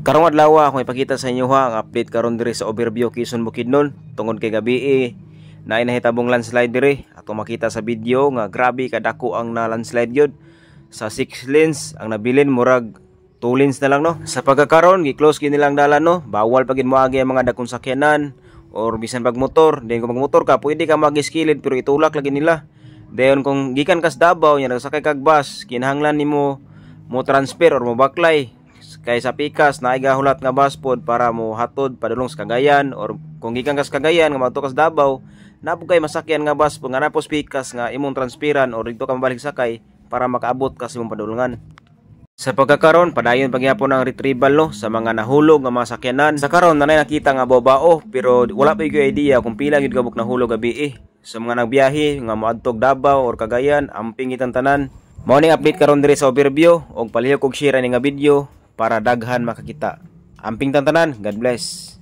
Karong adlaw akong ipakita sa inyo ang update karon diri sa overview Quezon Bukidnon tungod kay gabi na nahitabong landslide diri. Ato makita sa video nga grabe kadako ang na landslide gyud. Sa 6 lanes ang nabilin murag 2 lanes na lang no. Sa pagkakaron gi-close gid nilang dalan no. Bawal pa gid moagi ang mga dagkong sakyanan or bisan pag motor. Then kung magmotor ka pwede ka magiskilid pero itulak lagi nila. Dayon kung gikan kas Davao nya nagsakay kag bus kinahanglan nimo mo transfer or mo baklay kay sa pikas na igahulat nga bus pod para mo hatod padulong sa Cagayan, or kung gikan kas Cagayan nga madto kas Davao napugay masakyan nga bus po nga napos pikas nga imong transferan or dito ka mabalik sakay para makaabot kas imong padulungan. Sa pagkakaron padayon pagyapon ang retrieval no sa mga nahulog nga mga sakyanan. Sa karon na nakita nga babao pero wala pa gyud idea kung pila gyud kabuk nahulog gabi sa mga nagbiyahe nga moadtog Davao or Cagayan. Amping itang tanan. Mao ning update karon diri sa overview og palihok og share ni nga video para daghan makakita. Amping tantanan, God bless.